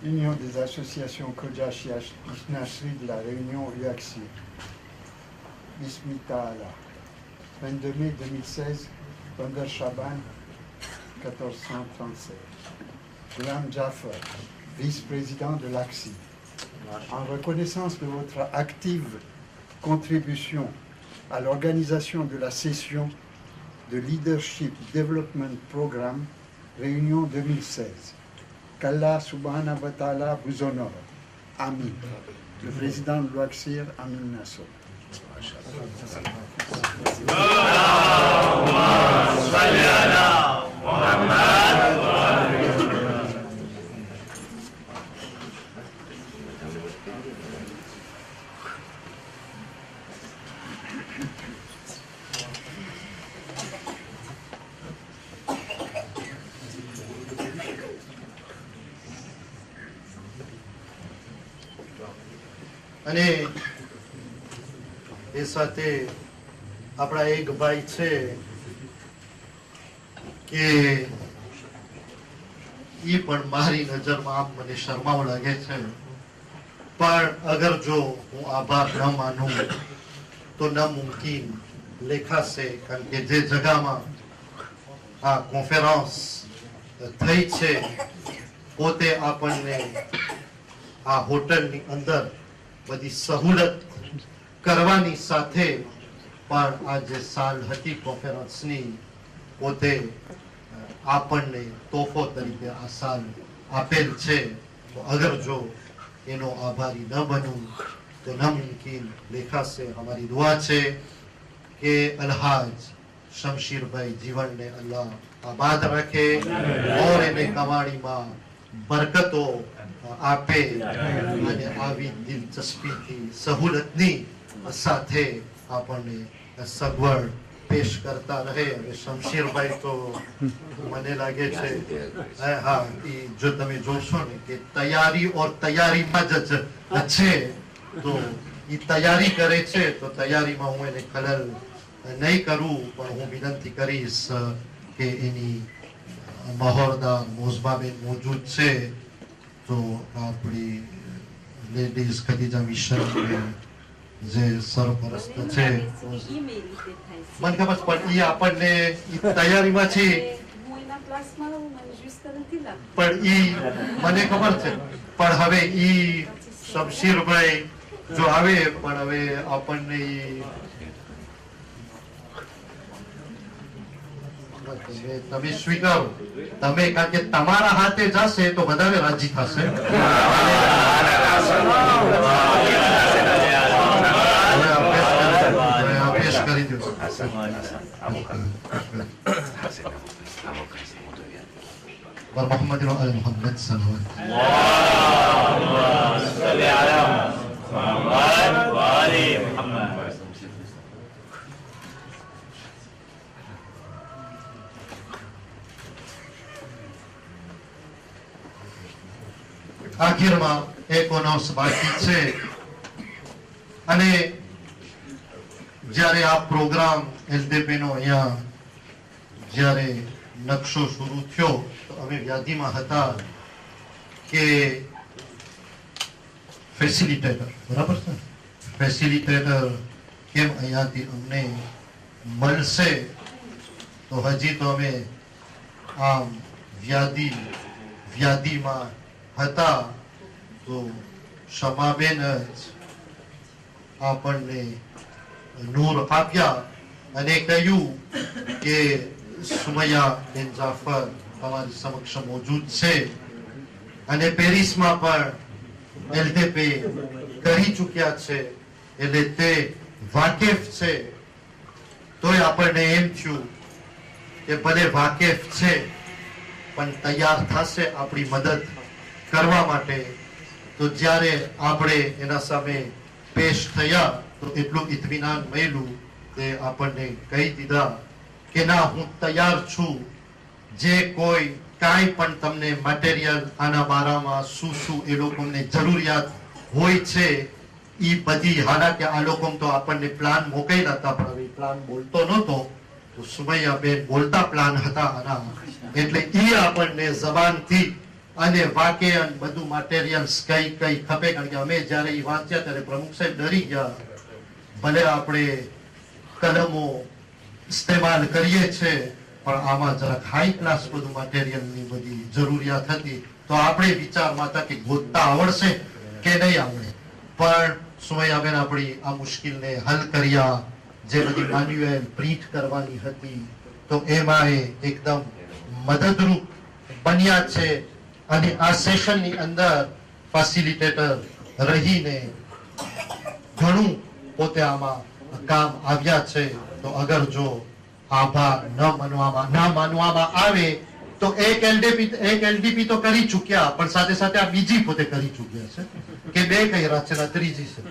Union des associations Kojash Ishnashri de la Réunion UAXI. Bismita Allah. 22 mai 2016, Bandar Shaban, 1437. Ghulam Jafar, vice-président de l'AXI. En reconnaissance de votre active contribution à l'organisation de la session de Leadership Development Programme Réunion 2016, qu'Allah subhanahu wa ta'ala vous honore. Amin. Le président de l'OAXIR, Amin Nassau. અને એ સાથે આપણા એક ભાઈ છે કે ઈ પણ મારી નજરમાં આમ મને શરમાવું લાગે છે, પણ અગર જો હું આભાર ન માનું તો નામુમકિન લેખાશે, કારણ કે જે જગામાં આ કોન્ફરન્સ થઈ છે પોતે આપણને આ હોટલની અંદર બધી સહુલત કરવાની સાથે પણ આ જે સાલ હતી કોન્ફરન્સની પોતે આપણને તોફો તરીકે આ સાલ આપેલ છે. તો અગર જો એનો આભારી ન બનું તો નામુમકિન લેખાશે. અમારી દુઆ છે કે અલ્હાજ શમશીરભાઈ જીવનને અલ્લાહ આબાદ રાખે ઓર એને કમાણીમાં બરકતો આપે અને આવી દિલચસ્પીથી સહુલતની સાથે આપણને સગવડ પેશ કરતા રહે. હવે શમશીરભાઈ તો મને લાગે છે હા જો તમે જોશો ને કે તૈયારી ઓર તૈયારીમાં જ છે, તો એ તૈયારી કરે છે તો તૈયારીમાં હું એને ખલલ નહીં કરું, પણ હું વિનંતી કરીશ કે એની મહોરદાર મોઝબાબેન મોજૂદ છે તો આપણી લેડીઝ ખદીજા મિશન જે સરપરસ્ત છે મને ખબર પણ એ આપણને તૈયારીમાં છે, પણ ઈ મને ખબર છે, પણ હવે ઈ શમશીરભાઈ જો આવે પણ હવે આપણને તમે સ્વીકારો તમે, કારણ કે તમારા હાથે જશે તો વધારે રાજી થશે. પેશ કરી દો મોહમ્મદ મોહમ્મદ આખીરમાં એક અનાઉન્સ બાકી છે. અને જ્યારે આ પ્રોગ્રામ એલડીપી નો અહીંયા જ્યારે નકશો શરૂ થયો તો અમે વ્યાધિમાં હતા કે ફેસિલિટેટર, બરાબર છે, ફેસિલિટેટર કેમ અહીંયાથી અમને મળશે, તો હજી તો અમે આમ વ્યાધિમાં હતા. તો શમાબેન જ આપણને નૂર આપ્યા અને કહ્યું કે સુમૈયા બેન જાફર તમારી સમક્ષ મોજૂદ છે અને પેરિસમાં પણ એલડીપી કરી ચૂક્યા છે એટલે તે વાકેફ છે. તોય આપણને એમ થયું કે ભલે વાકેફ છે પણ તૈયાર થશે આપણી મદદ કરવા માટે. તો જ્યારે આપણે એના સામે પેશ થયા તો એટલું ઇત્મીનાન મળ્યું કે આપણને કહી દીધા કે ના હું તૈયાર છું, જે કોઈ કાંઈ પણ તમને મટીરિયલ આના બારામાં શું એ લોકોને જરૂરિયાત હોય છે ઈ બધી હાલાકી આ લોકો તો આપણને પ્લાન મોકલેલા હતા પણ હવે પ્લાન બોલતો નહોતો તો સુમૈયાબેન બોલતા પ્લાન હતા આના એટલે ઈ આપણને જબાનથી અને વાક્ય બધું મટીરિયલ્સ કઈ કઈ ખપે કારણ કે અમે જ્યારે ઈ વાંચ્યા ત્યારે પ્રમુખ સાહેબ ડરી ગયા ભલે આપણે કલમો ઇસ્તેમાલ કરીએ છીએ પણ આમાં જરાક હાઈ ક્લાસ બધું મટીરિયલની બધી જરૂરિયાત હતી તો આપણે વિચારમાં હતા કે ગોતતા આવડશે કે નહીં આવડે પણ સુમૈયાબેન આપણી આ મુશ્કેલને હલ કર્યા જે બધી મેન્યુઅલ પ્રિન્ટ કરવાની હતી તો એમાં એકદમ મદદરૂપ બન્યા છે અને આ સેશનની અંદર ફેસિલિટેટર રહીને ઘણું પોતે આમાં કામ આવ્યા છે તો અગર જો આભાર ન માનવામાં આવે તો એક એલડીપી તો કરી ચૂક્યા પણ સાથે સાથે આ બીજી પોતે કરી ચૂક્યા છે કે બે કર્યા છે ને ત્રીજી છે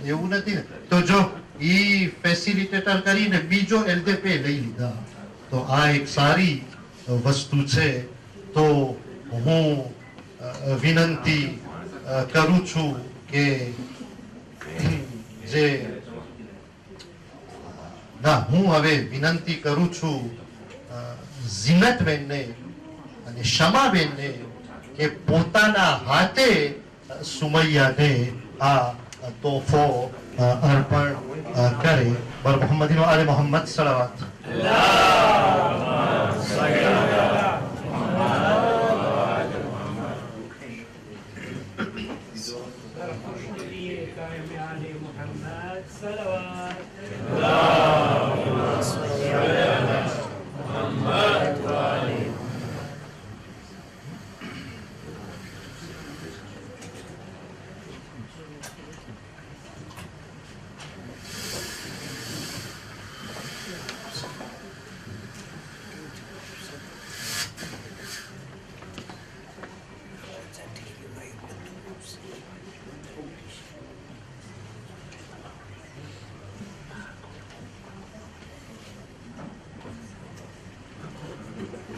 એવું નથી ને તો જો ઈ ફેસિલિટેટર કરીને બીજો એલડીપી લઈ લીધા તો આ એક સારી વસ્તુ છે તો હું વિનંતી કરું છું કે જે ના હું હવે વિનંતી કરું છું ઝીનતબેનને અને શમાબેનને કે પોતાના હાથે સુમૈયાને આ તોહફો અર્પણ કરે બર મોહમ્મદીનો આલે મોહમ્મદ સલાવત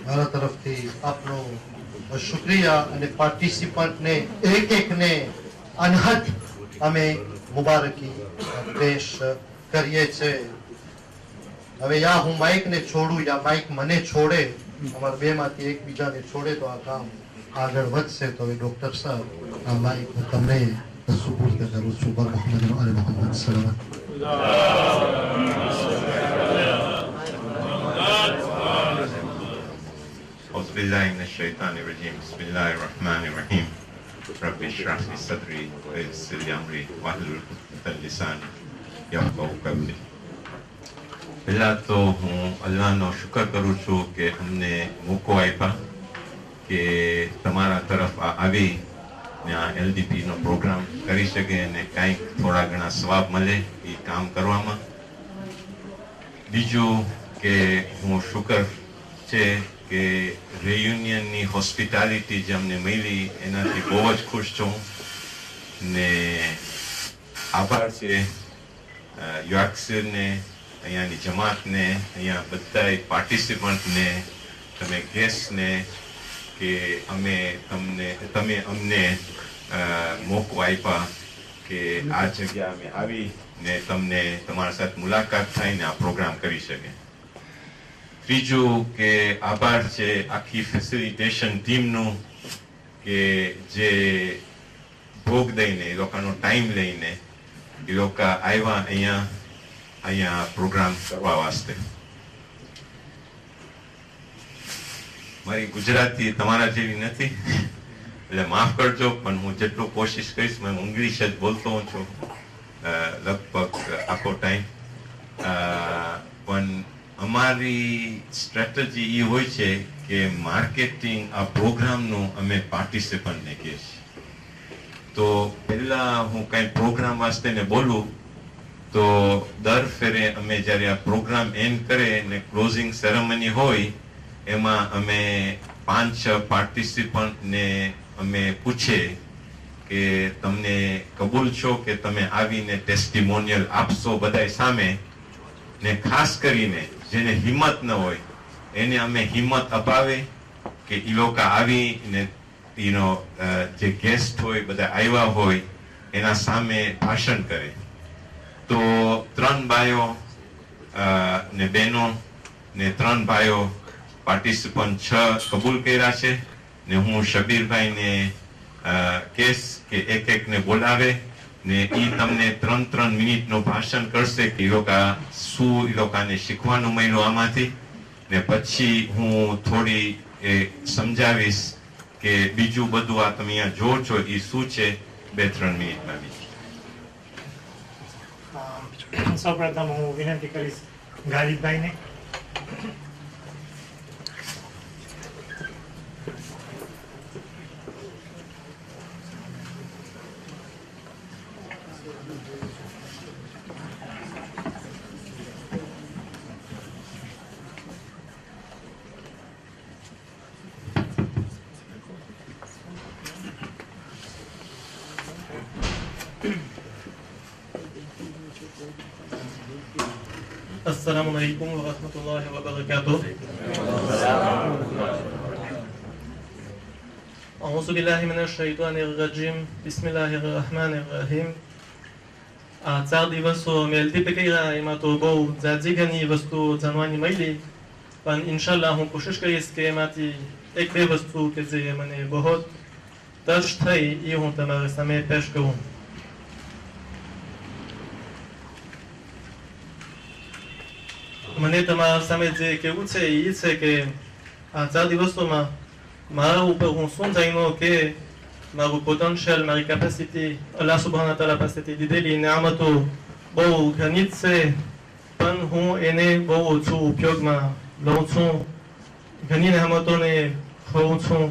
મારા તરફથી આપનો શુક્રિયા અને પાર્ટિસિપન્ટને એક એકને અનહદ અમે મુબારકી પેશ કરીએ છીએ હવે યા હું માઇકને છોડું યા માઇક મને છોડે અમારા બે માંથી એકબીજાને છોડે તો આ કામ આગળ વધશે તો હવે ડોક્ટર સાહેબ આ માઇક હું તમને સુપુર્દ કરું છું બર મોહમ્મદ અલી મોહમ્મદ સલાવત أعوذ بالله من الشيطان الرجيم بسم الله الرحمن الرحيم رب اشرح لي صدري ويسر لي أمري واحلل عقدة من لساني يفقهوا قولي પહેલા તો હું અલ્લાહનો શુક્ર કરું છું કે અમને મોકો આપ્યા કે તમારા તરફ આવી ને આ એલડીપીનો પ્રોગ્રામ કરી શકે અને કંઈક થોડા ઘણા સ્વાબ મળે એ કામ કરવામાં બીજું કે હું શુક્ર છે કે રિયુનિયનની હોસ્પિટાલિટી જે અમને મળી એનાથી બહુ જ ખુશ છું ને આભાર છે યોર્કશીરને અહીંયાની જમાતને અહીંયા બધા પાર્ટિસિપન્ટને તમે ગેસ્ટને કે તમે અમને મોકો આપ્યા કે આ જગ્યા અમે આવી ને તમને તમારા સાથે મુલાકાત થઈને આ પ્રોગ્રામ કરી શકે ત્રીજું કે આભાર છે આખી ફેસિલિટેશન ટીમનું કે જે ભોગ દઈને એ લોકોનો ટાઈમ લઈને એ લોકો આવ્યા અહીંયા પ્રોગ્રામ કરવા વાસ્તે મારી ગુજરાતી તમારા જેવી નથી એટલે માફ કરજો પણ હું જેટલું કોશિશ કરીશ હું ઇંગ્લિશ જ બોલતો હોઉં છું લગભગ આખો ટાઈમ પણ અમારી સ્ટ્રેટેજી એ હોય છે કે માર્કેટિંગ આ પ્રોગ્રામનું અમે પાર્ટિસિપન્ટને કહીએ છીએ તો પહેલા હું કઈ પ્રોગ્રામ વાસ્તે ને બોલું તો દર ફેરે અમે જ્યારે આ પ્રોગ્રામ એન્ડ કરે ને ક્લોઝિંગ સેરેમની હોય એમાં અમે 5-6 પાર્ટિસિપન્ટને અમે પૂછીએ કે તમને કબૂલ છો કે તમે આવીને ટેસ્ટિમોનિયલ આપશો બધાય સામે ને ખાસ કરીને જેને હિંમત ન હોય એને અમે હિંમત અપાવે કે એ લોકો આવીને જે ગેસ્ટ હોય બધા આવ્યા હોય એના સામે ભાષણ કરે. તો 3 બાયો ને બહેનો ને 3 ભાઈઓ પાર્ટિસિપન્ટ 6 કબૂલ કર્યા છે ને હું શબીરભાઈને કેસ કે એક ને બોલાવે ને ઈ તમને 3 મિનિટનું ભાષણ કરશે કે ઈ લોકો શું ઈ લોકોને શીખવાનું મળ્યું આમાંથી, ને પછી હું થોડી સમજાવીશ કે બીજું બધું આ તમે અહીંયા જો છો એ શું છે 2-3 મિનિટમાં. સૌપ્રથમ હું વિનંતી કરીશ ગાલિબભાઈને. السلام عليكم ورحمة الله وبركاته. أعوذ بالله من الشيطان الرجيم. بسم الله الرحمن الرحيم. ચાર દિવસો મેં એલટીપી કર્યા, એમાં તો બહુ જાજી ઘણી વસ્તુ જાણવાની મળી, પણ ઇન્શાલ્લાહ હું કોશિશ કરીશ કે એમાંથી 1-2 વસ્તુ કે જે મને બહુ ટચ થઈ એ હું તમારા સામે પેશ કરું. મને તમારા સામે જે કહેવું છે એ છે કે આ 4 દિવસોમાં મારા ઉપર હું શું જાણ્યો કે મારું પોટેન્શિયલ, મારી કેપેસિટી અલ્લાહ સુબહાન તાલા પાસેથી દીધેલી નિયામતો બહુ ઘણી જ છે, પણ હું એને બહુ ઓછું ઉપયોગમાં લઉં છું, ઘણી નિયામતોને ખોઉં છું.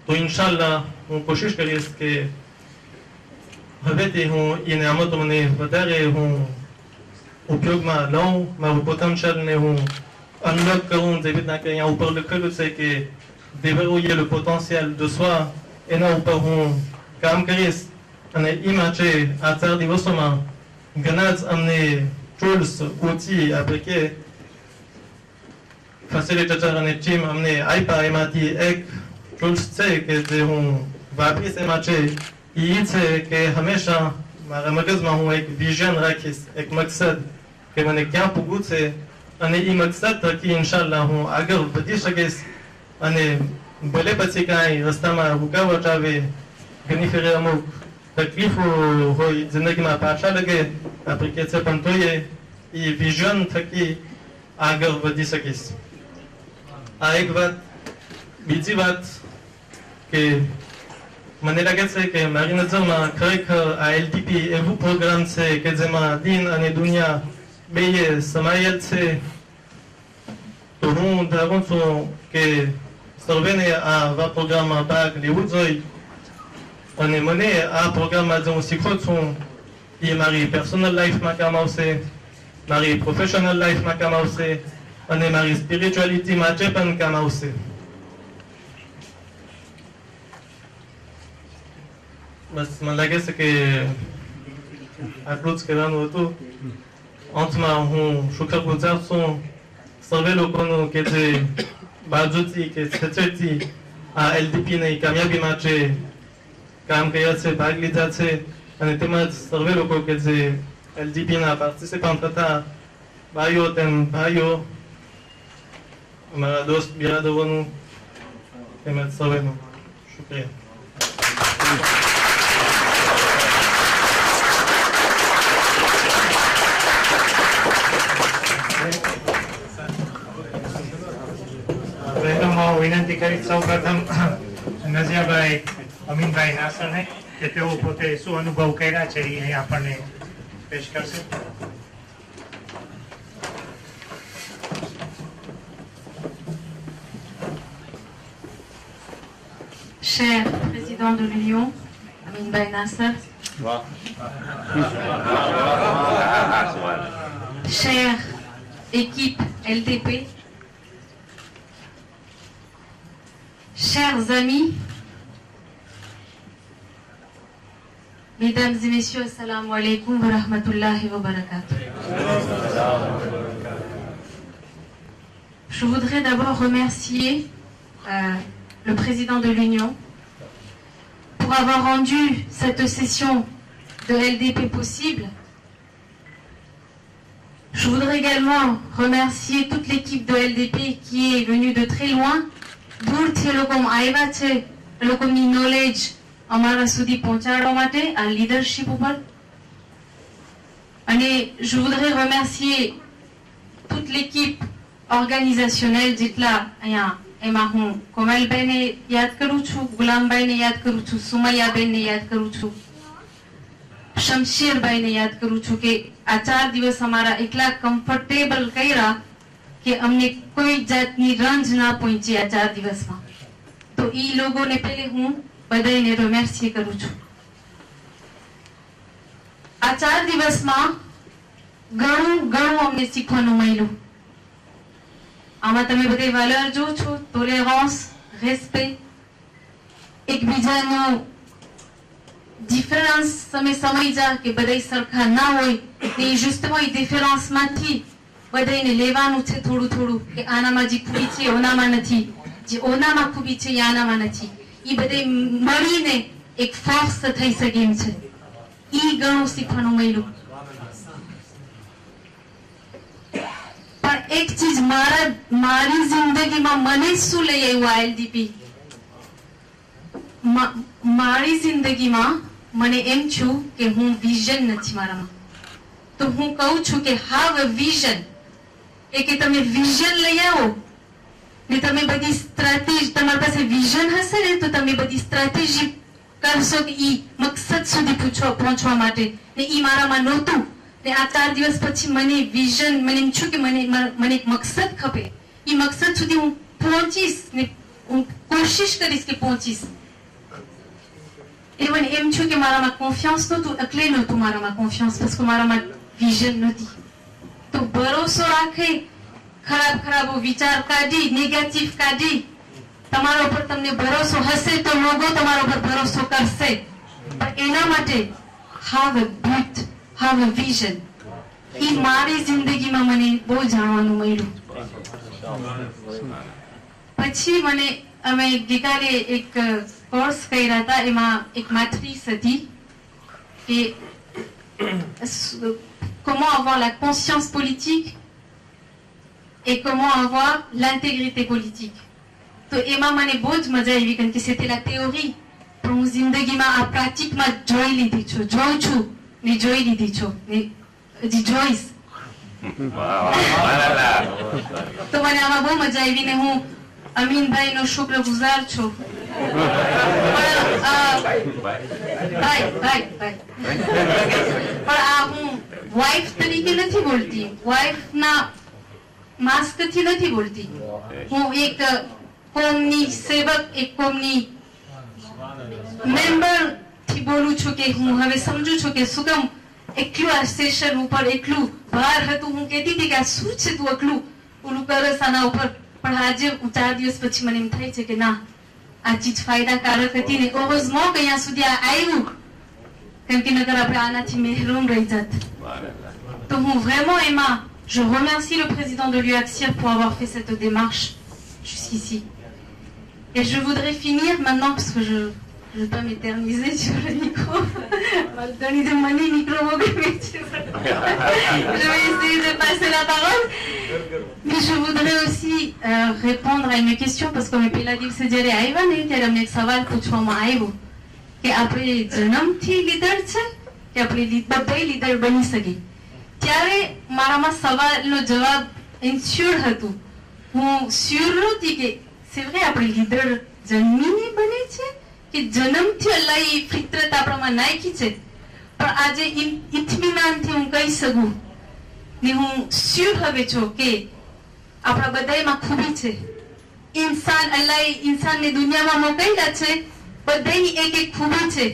તો ઇન્શાલ્લાહ હું કોશિશ કરીશ કે હવેથી હું એ નિયામતોને વધારે હું ઉપયોગમાં લઉં, મારું પોટેન્શિયલને હું અનલોક કરું, જેવી રીતના કે અહીંયા ઉપર લખેલું છે કે déverrouiller le potentiel de soi, એના ઉપર હું કામ કરીશ. અને એ માટે આ 4 દિવસોમાં ઘણા જ અમને ટૂલ્સ, outils આપણે કે ફેસિલિટેટર અને ટીમ અમને આપ્યા. એમાંથી એક ટૂલ્સ છે કે જે હું વાપરીશ. એમાં છે એ છે કે હંમેશા મારા મગજમાં હું એક વિઝન રાખીશ, એક મકસદ કે મને ક્યાં પૂગવું છે, અને એ મકસદ થકી ઇન્શાલ્લાહ હું આગળ વધી શકીશ. અને ભલે પછી કાંઈ રસ્તામાં રૂકાવટ આવે, ઘણી ફેરે અમુક તકલીફો હોય જિંદગીમાં પાછા લગે આપણે કહે છે, પણ તોય એ વિઝન થકી આગળ વધી શકીશ. આ એક વાત. બીજી વાત કે મને લાગે છે કે મારી નજરમાં ખરેખર આ એલટીપી એવું પ્રોગ્રામ છે કે જેમાં દીન અને દુનિયા બેય સમાયેલ છે. તો હું ધારું છું કે સર્વેને આવા પ્રોગ્રામમાં ભાગ લેવું જોઈએ. અને મને આ પ્રોગ્રામમાં જે હું શીખું છું એ મારી પર્સનલ લાઈફમાં કામ આવશે, મારી પ્રોફેશનલ લાઈફમાં કામ આવશે, અને મારી સ્પિરિચ્યુઆલિટી માટે પણ કામ આવશે. બસ મને લાગે છે કે આટલું જ કહેવાનું હતું. અંતમાં હું શુક્રગુજાર છું સર્વે લોકોનું કે જે બાજુથી કે છેચેથી આ એલડીપીની કામયાબી માટે કામ કર્યા છે, ભાગ લીધા છે, અને તેમજ સર્વે લોકો કે જે એલડીપીના પાર્ટિસિપન્ટ હતા, ભાઈઓ તેમ ભાઈઓ, અમારા દોસ્ત બિરાદરોનું તેમજ સર્વેનું શુક્રિયા. વિનંતી કરી સૌપ્રથમ નઝિયાભાઈ અમીનભાઈ નાસરને કે તેઓ પોતે શું અનુભવ કર્યા છે એ આપણને પેશ કરશે. Cher président de l'Union, Amin Baye Nasser, chère équipe LDP, chers amis, mesdames et messieurs, assalamu alaikum wa rahmatullahi wa barakatuh. Je voudrais d'abord remercier le président de l'Union pour avoir rendu cette session de LDP possible. Je voudrais également remercier toute l'équipe de LDP qui est venue de très loin. દૂરથી લોકો આવ્યા છે, લોકોની knowledge અમારા સુધી પહોંચાડવા માટે આ લીડરશિપ ઉપર. અને je voudrais remercier toute l'équipe organisationnelle જેટલા અહીંયા એમાં હું કોમલબેનને યાદ કરું છું, ગુલામભાઈને યાદ કરું છું, સુમૈયાબેનને યાદ કરું છું, શમશીરભાઈને યાદ કરું છું કે આ 4 દિવસ અમારા એટલા કમ્ફર્ટેબલ કર્યા કે અમને કોઈ જાતની રંજ ના પહોંચી આ 4 દિવસમાં. તો ઈ લોકોને પહેલે હું બધાને remercier કરું છું. આ 4 દિવસમાં ઘણું અમને શીખવાનું મળ્યું. આમાં તમે બધી વેલ્યુ જો છો, ટોલરન્સ, રેસ્પેક્ટ, એકબીજાનો ડિફરન્સ તમે સમજ્યા કે બધાય સરખા ના હોય ને justement એ ડિફરન્સમાંથી બધાને લેવાનું છે થોડું થોડું કે આનામાં જે ખૂબી છે ઓનામાં નથી, જે ઓનામાં ખૂબી છે એ આનામાં નથી. એ બધે મળીને એક ફોર્સ થઈ શકે એમ છે. એ ઘણું શીખવાનું મળ્યું. પણ એક ચીજ મારી જિંદગીમાં મને શું લઈ આવ્યું આ LDP? મારી જિંદગીમાં મને એમ છું કે હું વિઝન નથી મારામાં. તો હું કહું છું કે have a vision. એ કે તમે વિઝન લઈ આવો ને તમે બધી સ્ટ્રેટેજી, તમારી પાસે વિઝન હશે ને તો તમે બધી સ્ટ્રેટેજી કરશો કે ઈ મકસદ સુધી પહોંચવા માટે. ને ઈ મારામાં નહોતું ને આ 4 દિવસ પછી મને વિઝન, મને એમ છું કે મને એક મકસદ ખપે. ઈ મકસદ સુધી હું પહોંચીશ ને હું કોશિશ કરીશ કે પહોંચીશ. એ મને એમ છું કે મારામાં કોન્ફિડન્સ નહોતું, એટલે નહોતું મારામાં કોન્ફિડન્સ, parce que મારામાં વિઝન નથી. તો ભરોસો રાખે, ખરાબ વિચાર કાઢી, નેગેટિવ કાઢી, તમારા ઉપર તમને ભરોસો હશે તો લોકો તમારા ઉપર ભરોસો કરશે. પણ એના માટે have a but, have a vision. ઈ મારી જિંદગીમાં મને બહુ જાણવાનું મળ્યું. પછી મને અમે ગઈકાલે એક કોર્સ કર્યા હતા, એમાં એક matrice હતી કે comment avoir la conscience politique et comment avoir l'intégrité politique. તો એમાં મને બહુ જ મજા આવી કારણ કે c'était la théorie. પણ હું જિંદગીમાં આ પ્રેક્ટિકમાં જોઈ લીધી છું, જોઉં છું ને જોઈ લીધી છું ને હજી જોઈશ. તો મને આમાં બહુ મજા આવી ને હું અમીનભાઈનો શુક્રગુજાર છું. પણ આ હું વાઇફ તરીકે નથી બોલતી, વાઇફના માસ્કથી નથી બોલતી. હું એક કોમની સેવક, એક કોમની મેમ્બરથી બોલું છું કે હું હવે સમજુ છું કે શું કામ એકલું આ સેશન ઉપર એકલું ભાર હતું. હું કહેતી હતી કે આ શું છે તું એકલું ઓલું કરસ આના ઉપર. પણ આજે 4 દિવસ પછી મને એમ થાય છે કે ના, આ ચીજ ફાયદાકારક હતી ને heureusement કે અહીંયા સુધી આ આવ્યું, કેમ કે નકર આપણે આનાથી મહેરૂમ રહી જાત. તો હું vraiment એમાં je remercie le président de l'UACSIR pour avoir fait cette démarche jusqu'ici. Et je voudrais finir maintenant parce que je ne vais pas m'éterniser sur le micro. On va donner de money micro. Je vais essayer de passer la parole. Mais je voudrais aussi répondre à une question parce que mes péladis se dirait Aïva ne qui a amené le saval pour toi ma Aïvo que après jeunhomme ti leader છે કે આપણે બધા leader બની શકે. ત્યારે મારામાં સવાલનો જવાબ ઇન્સ્યોર હતું. હું શ્યોર નહોતી કે c'est vrai આપણે લીડર જન્મીને બને છે કે જન્મથી અલ્લાહ એ ફિતરત આપણામાં નાખી છે. પણ આજે ઇત્મીનાનથી હું કહી શકું ને હું શ્યોર હવે છું કે આપણા બધામાં ખૂબી છે. ઇન્સાન અલ્લાહ ઇન્સાનને દુનિયામાં મોકલ્યા છે, બધાની એક એક ખૂબી છે.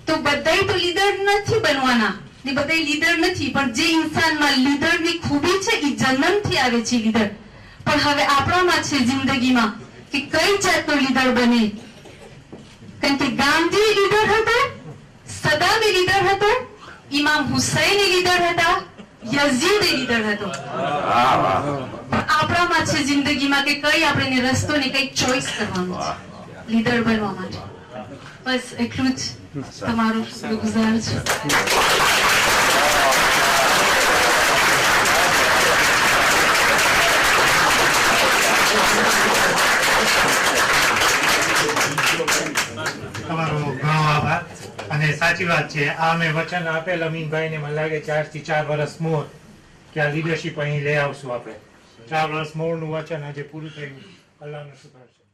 તો બધાય તો લીડર નથી બનવાના ને બધાય લીડર નથી, પણ જે ઇન્સાનમાં લીડરની ખૂબી છે એ જન્મથી આવે છે લીડર. પણ હવે આપણામાં છે જિંદગીમાં કે કઈ જાતનો લીડર બને. કારણ કે ગાંધી લીડર હતા, સદામ લીડર હતો, ઇમામ હુસૈન લીડર હતા, યઝીદ લીડર હતો. પણ આપણામાં છે જિંદગીમાં કે કઈ આપણે રસ્તો ને કઈ ચોઈસ કરવાનો છે લીડર બનવા માટે. બસ એટલું જ તમારો શુક્રગુજાર છું. તમારો ઘણો આભાર. અને સાચી વાત છે, આ મેં વચન આપેલ અમીનભાઈને, મને લાગે 4 થી 4 વર્ષ મોર કે આ લીડરશીપ અહીં લઈ આવશું આપણે. 4 વર્ષ મોરનું વચન આજે પૂરું થયું. અલ્લાહનો શુક્ર છે.